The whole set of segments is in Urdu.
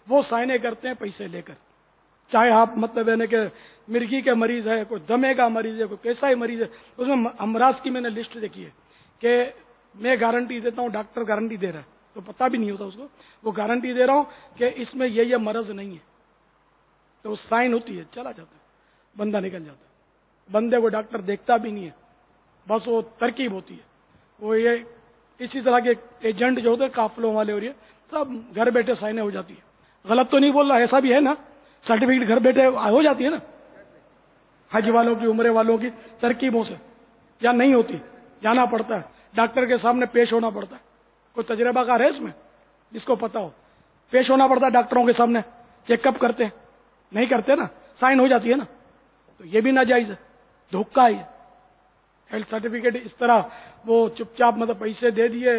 وہ سائنیں کرتے ہیں پیسے لے کر. چاہے آپ مطلب ہے کہ مرگی کے مریض ہے، کوئی دمے کا مریض ہے، کوئی کیسا ہی مریض ہے، اس میں امراض کی میں نے لسٹ دیکھی ہے کہ میں گارنٹی دیتا ہوں، ڈاکٹر گارنٹی دے رہا ہے تو پتہ بھی نہیں ہوتا اس کو، وہ گارنٹی دے رہا ہوں کہ اس میں یہ مرض نہیں ہے، تو وہ سائن ہوتی ہے، چلا جاتا ہے، بندہ نکل جاتا ہے. بندے کو ڈاکٹر دیکھتا بھی نہیں ہے، بس وہ ترکیب ہوتی ہے. وہ یہ اسی طرح کے ایجنٹ جو ہوتے ہیں قافلوں والے اور یہ سب گھر بیٹھے سائنیں ہو جاتی ہے. غلط تو نہیں بول رہا، ایسا بھی ہے نا، سرٹیفکیٹ گھر بیٹھے ہو جاتی ہے نا، حج والوں کی، عمرے والوں کی ترکیبوں سے، یا نہیں ہوتی، جانا پڑتا ہے ڈاکٹر کے سامنے، پیش ہونا پڑتا ہے. کوئی تجربہ کار ہے اس میں جس کو پتا ہو؟ پیش ہونا پڑتا ہے ڈاکٹروں کے سامنے، چیک اپ کرتے ہیں، نہیں کرتے نا، سائن ہو جاتی ہے نا. تو یہ بھی ناجائز ہے، دھوکہ ہے. ہیلتھ سرٹیفکیٹ اس طرح وہ چپ چاپ مطلب پیسے دے دیے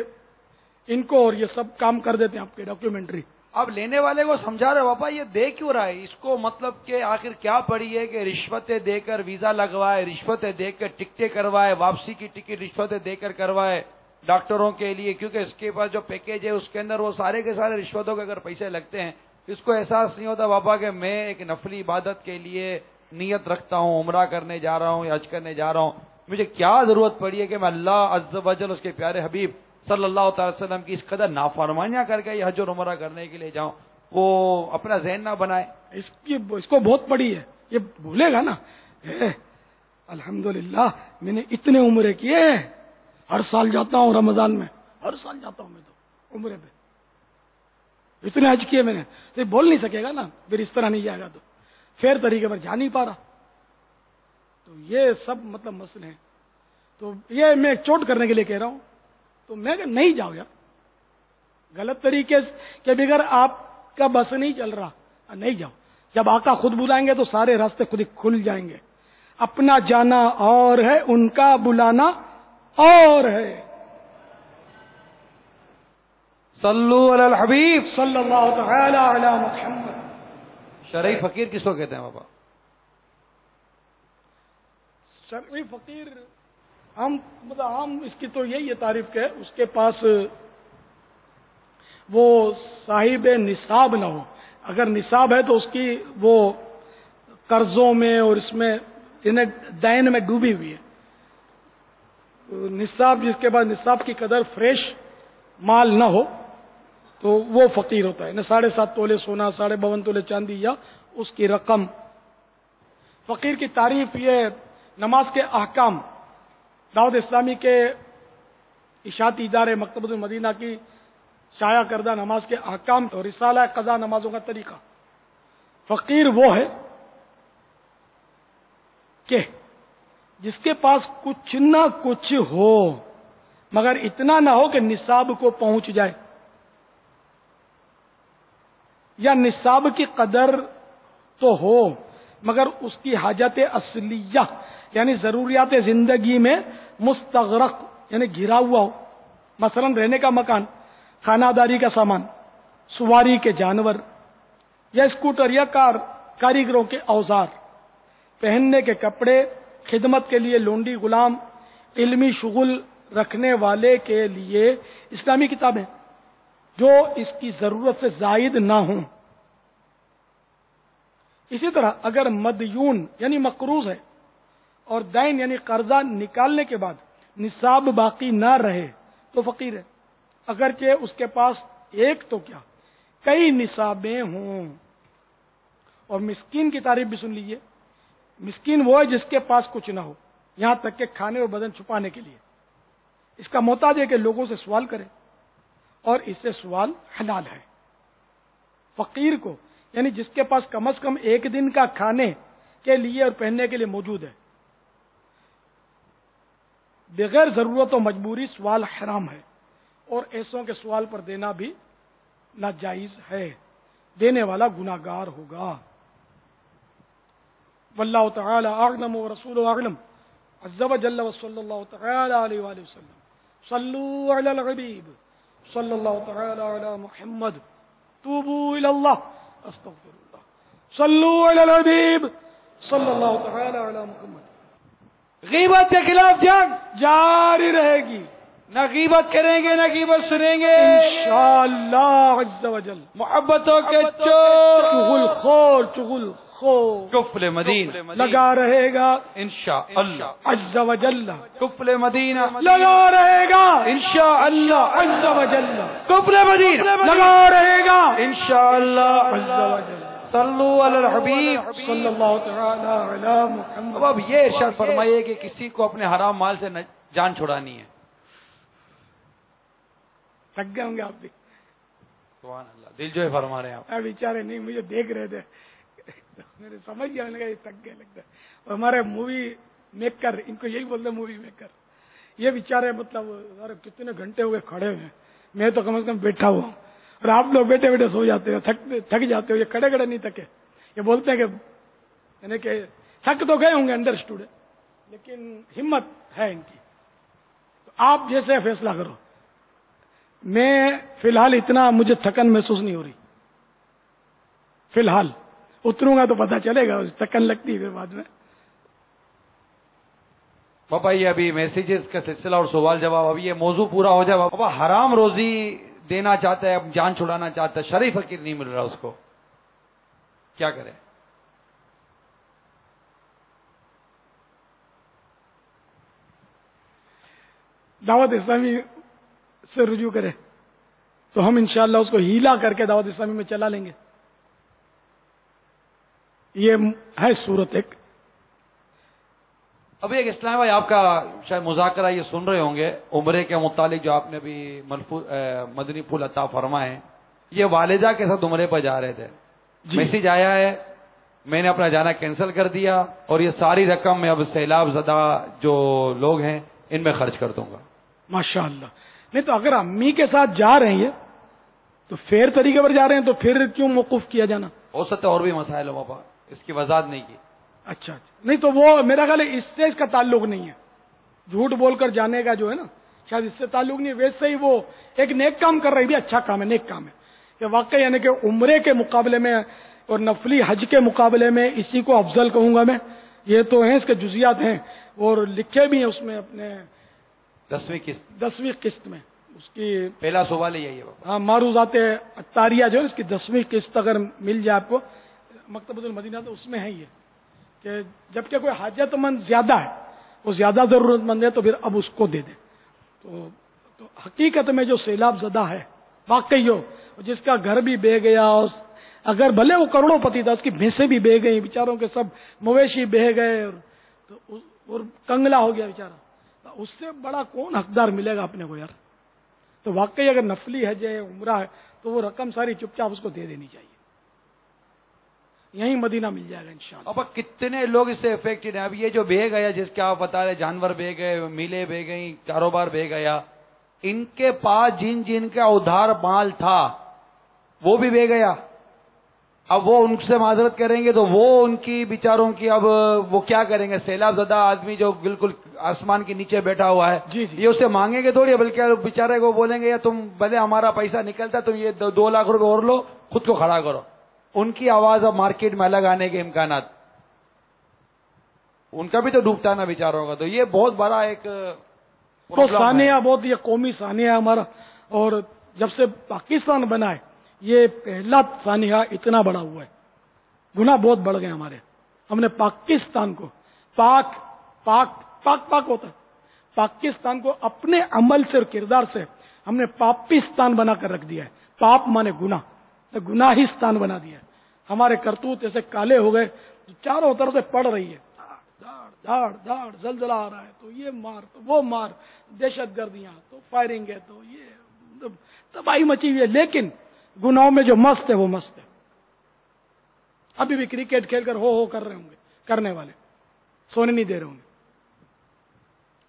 ان کو اور یہ سب کام کر دیتے ہیں آپ کے ڈاکیومنٹری. آپ لینے والے کو سمجھا رہے پاپا، یہ دے کیوں رہا ہے؟ اس کو مطلب کہ آخر کیا پڑی ہے کہ رشوتیں دے کر ویزا لگوائے، رشوتیں دے کر ٹکٹیں کروائے، واپسی کی ٹکٹ رشوتیں دے کر کروائے ڈاکٹروں کے لیے، کیونکہ اس کے پاس جو پیکیج ہے اس کے اندر وہ سارے کے سارے رشوتوں کے اگر پیسے لگتے ہیں. اس کو احساس نہیں ہوتا پاپا کہ میں ایک نفلی عبادت کے لیے نیت رکھتا ہوں، عمرہ کرنے جا رہا ہوں یا حج کرنے جا رہا ہوں، مجھے کیا ضرورت پڑی ہے کہ میں اللہ عز و جل اس کے پیارے حبیب صلی اللہ تعالی وسلم کی اس قدر نافرمانیاں کر کے یہ حج اور عمرہ کرنے کے لیے جاؤں. وہ اپنا ذہن نہ بنائے. اس کو بہت پڑی ہے، یہ بھولے گا نا. الحمدللہ میں نے اتنے عمرے کیے، ہر سال جاتا ہوں رمضان میں، ہر سال جاتا ہوں میں تو عمرے پہ، اتنے حج کیے میں نے. تو یہ بول نہیں سکے گا نا پھر اس طرح نہیں جائے گا تو فیر طریقے پر جا نہیں پا رہا. تو یہ سب مطلب مسئلے ہیں. تو یہ میں چوٹ کرنے کے لیے کہہ رہا ہوں. تو میں کہ نہیں جاؤ یار، غلط طریقے کے بغیر آپ کا بس نہیں چل رہا، نہیں جاؤ. جب آقا خود بلائیں گے تو سارے راستے خود ہی کھل جائیں گے. اپنا جانا اور ہے، ان کا بلانا اور ہے. صلو علی الحبیب صلی اللہ تعالی علی محمد. شرعی فقیر کس کو کہتے ہیں بابا؟ شرعی فقیر ہم اس کی تو یہی ہے تعریف کہ اس کے پاس وہ صاحب نصاب نہ ہو. اگر نصاب ہے تو اس کی وہ قرضوں میں اور اس میں دین میں ڈوبی ہوئی ہے. نصاب، جس کے پاس نصاب کی قدر فریش مال نہ ہو تو وہ فقیر ہوتا ہے. 7.5 تولے سونا، 52 تولے چاندی یا اس کی رقم. فقیر کی تعریف یہ نماز کے احکام، دعوت اسلامی کے اشاعتی ادارے مکتبۃ المدینہ کی شائع کردہ نماز کے احکام اور رسالہ قضا نمازوں کا طریقہ. فقیر وہ ہے کہ جس کے پاس کچھ نہ کچھ ہو مگر اتنا نہ ہو کہ نصاب کو پہنچ جائے، یا نصاب کی قدر تو ہو مگر اس کی حاجت اصلیہ یعنی ضروریات زندگی میں مستغرق یعنی گھرا ہوا ہو. مثلا رہنے کا مکان، خانہ داری کا سامان، سواری کے جانور یا اسکوٹر یا کار، کاریگروں کے اوزار، پہننے کے کپڑے، خدمت کے لیے لونڈی غلام، علمی شغل رکھنے والے کے لیے اسلامی کتابیں جو اس کی ضرورت سے زائد نہ ہوں. اسی طرح اگر مدیون یعنی مقروض ہے اور دین یعنی قرضہ نکالنے کے بعد نصاب باقی نہ رہے تو فقیر ہے، اگرچہ اس کے پاس ایک تو کیا کئی نصابیں ہوں. اور مسکین کی تعریف بھی سن لیجئے. مسکین وہ ہے جس کے پاس کچھ نہ ہو، یہاں تک کہ کھانے اور بدن چھپانے کے لیے. اس کا محتاج ہے کہ لوگوں سے سوال کرے اور اس سے سوال حلال ہے. فقیر کو یعنی جس کے پاس کم از کم ایک دن کا کھانے کے لیے اور پہننے کے لیے موجود ہے، بغیر ضرورت و مجبوری سوال حرام ہے، اور ایسوں کے سوال پر دینا بھی ناجائز ہے، دینے والا گناہگار ہوگا. واللہ تعالی اعلم ورسولہ اعلم عز وجل وصلی اللہ تعالی علیہ وآلہ وسلم. صلو علی الحبیب صلی اللہ تعالی علی محمد. توبوا الی اللہ استغفر اللہ. صلو علی الحبیب صلی اللہ تعالی علی محمد. غیبت کے خلاف جنگ جاری رہے گی. نہ غیبت کریں گے نہ غیبت سنیں گے انشاءاللہ عز و جل. محبتوں کے چور چغل خور چغل خور کفل مدین لگا رہے گا انشاءاللہ عز و جل. کفل مدینہ لگا رہے گا انشاءاللہ عز و جل. کفل مدینہ لگا رہے گا انشاءاللہ عز و جل. صلو علی الحبیب صلی اللہ تعالی علی محمد. اب یہ ارشاد فرمائیے کہ کسی کو اپنے حرام مال سے جان چھڑانی ہے. تھک گئے ہوں گے آپ بھی. سبحان اللہ، دل جو ہے فرما رہے ہیں آپ. بیچارے نہیں مجھے دیکھ رہے تھے، میرے سمجھ گیا، میں نے کہا یہ تھک گئے لگتا ہے. اور ہمارے مووی میکر، ان کو یہی بولتے ہیں مووی میکر، یہ بیچارے مطلب کتنے گھنٹے ہو گئے کھڑے ہوئے. میں تو کم از کم بیٹھا ہوا ہوں اور آپ لوگ بیٹھے بیٹھے سو جاتے ہو، تھک جاتے ہو. یہ کھڑے کھڑے نہیں تھکے. یہ بولتے ہیں کہ یعنی کہ تھک تو گئے ہوں گے انڈرسٹوڈ، لیکن ہمت ہے ان کی. تو آپ جیسے فیصلہ کرو. میں فی الحال اتنا مجھے تھکن محسوس نہیں ہو رہی. فی الحال اتروں گا تو پتہ چلے گا، تھکن لگتی ہے پھر بعد میں. پاپا یہ ابھی میسیجز کا سلسلہ اور سوال جواب، ابھی یہ موضوع پورا ہو جائے. پاپا حرام روزی دینا چاہتا ہے، اب جان چھڑانا چاہتا ہے، شرعی فقیر نہیں مل رہا اس کو، کیا کرے؟ دعوت اسلامی سے رجوع کرے تو ہم انشاءاللہ اس کو ہیلا کر کے دعوت اسلامی میں چلا لیں گے. یہ ہے صورت ایک. ابھی ایک اسلام بھائی آپ کا شاید مذاکرہ یہ سن رہے ہوں گے عمرے کے متعلق، جو آپ نے ابھی مدنی پھول عطا فرمائے ہیں. یہ والدہ کے ساتھ عمرے پر جا رہے تھے، میسیج آیا ہے، میں نے اپنا جانا کینسل کر دیا اور یہ ساری رقم میں اب سیلاب زدہ جو لوگ ہیں ان میں خرچ کر دوں گا. ماشاءاللہ. نہیں تو اگر امی کے ساتھ جا رہے ہیں تو فیر طریقے پر جا رہے ہیں تو پھر کیوں موقوف کیا جانا؟ ہو سکتا ہے اور بھی مسائل ہو پاپا، اس کی وضاحت نہیں کی. اچھا نہیں تو وہ میرا خیال ہے اس سے اس کا تعلق نہیں ہے. جھوٹ بول کر جانے کا جو ہے نا، شاید اس سے تعلق نہیں ہے. ویسے ہی وہ ایک نیک کام کر رہی بھی، اچھا کام ہے، نیک کام ہے. کہ واقعی یعنی کہ عمرے کے مقابلے میں اور نفلی حج کے مقابلے میں اسی کو افضل کہوں گا میں. یہ تو ہیں اس کے جزیات ہیں اور لکھے بھی ہیں اس میں اپنے 10ویں قسط میں. اس کی پہلا سوال ہی یہی ہے بابا. ہاں، معروضات اطاریہ جو ہے اس کی 10ویں قسط اگر مل جائے آپ کو مکتبۃ المدینہ تو اس میں ہے یہ کہ جبکہ کوئی حاجت مند زیادہ ہے، وہ زیادہ ضرورت مند ہے تو پھر اب اس کو دے دیں. تو حقیقت میں جو سیلاب زدہ ہے واقعی ہو، جس کا گھر بھی بہہ گیا، اگر بھلے وہ کروڑوں پتی تھا، اس کی بھینسیں بھی بہہ گئی، بیچاروں کے سب مویشی بہہ گئے اور کنگلا ہو گیا بیچارہ، اس سے بڑا کون حقدار ملے گا اپنے کو یار؟ تو واقعی اگر نفلی حج ہے، عمرہ ہے، تو وہ رقم ساری چپ چاپ اس کو دے دینی چاہیے. یہیں مدینہ مل جائے گا انشاءاللہ. اب کتنے لوگ اس سے افیکٹڈ ہیں. اب یہ جو بہہ گیا، جس کے آپ بتا رہے جانور بہہ گئے، میلے بہہ گئی، کاروبار بہہ گیا، ان کے پاس جن کا ادھار مال تھا وہ بھی بہہ گیا. اب وہ ان سے معذرت کریں گے تو وہ ان کی بیچاروں کی اب وہ کیا کریں گے؟ سیلاب زدہ آدمی جو بالکل آسمان کے نیچے بیٹھا ہوا ہے، جی جی. یہ اسے مانگیں گے تھوڑی، بلکہ بیچارے کو بولیں گے یا تم بھلے ہمارا پیسہ نکلتا تم یہ 2 لاکھ روپے اور لو، خود کو کھڑا کرو. ان کی آواز اب مارکیٹ میں الگ آنے کے امکانات، ان کا بھی تو ڈوبتا نا بیچاروں کا. تو یہ بہت بڑا ایک تو سانحہ، بہت یہ قومی سانحہ ہے ہمارا. اور جب سے پاکستان بنا ہے یہ پہلا سانحہ اتنا بڑا ہوا ہے. گناہ بہت بڑھ گئے ہمارے. ہم نے پاکستان کو پاک ہوتا ہے، پاکستان کو اپنے عمل سے اور کردار سے ہم نے پاپستان بنا کر رکھ دیا ہے. پاپ مانے گناہ، گناہستان بنا دیا ہے. ہمارے کرتوت ایسے کالے ہو گئے، چاروں طرف سے پڑ رہی ہے، دھاڑ دھاڑ زلزلہ آ رہا ہے، تو یہ مار تو وہ مار، دہشت گردیاں تو فائرنگ ہے، تو یہ تباہی مچی ہوئی ہے. لیکن گناہوں میں جو مست ہے وہ مست ہے. ابھی بھی کرکٹ کھیل کر ہو کر رہے ہوں گے کرنے والے، سونے نہیں دے رہے ہوں گے.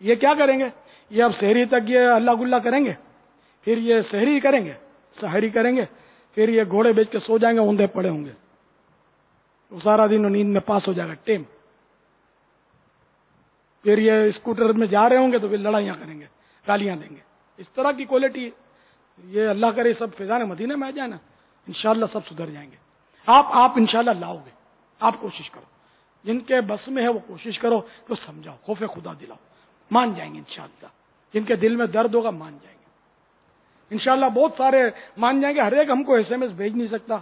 یہ کیا کریں گے؟ یہ اب شہری تک یہ اللہ گلا کریں گے، پھر یہ شہری کریں گے، سحری کریں گے، پھر یہ گھوڑے بیچ کے سو جائیں گے، اوندے پڑے ہوں گے، وہ سارا دن نیند میں پاس ہو جائے گا ٹیم. پھر یہ اسکوٹر میں جا رہے ہوں گے تو پھر لڑائیاں کریں گے، گالیاں دیں گے. اس طرح کی کوالٹی، یہ اللہ کرے سب فیضان مدینہ میں آ جائے نا، انشاءاللہ سب سدھر جائیں گے. آپ انشاءاللہ لاؤ گے. آپ کوشش کرو، جن کے بس میں ہے وہ کوشش کرو کہ سمجھاؤ، خوف خدا دلاؤ، مان جائیں گے انشاءاللہ. جن کے دل میں درد ہوگا مان جائیں گے انشاءاللہ، بہت سارے مان جائیں گے. ہر ایک ہم کو SMS بھیج نہیں سکتا.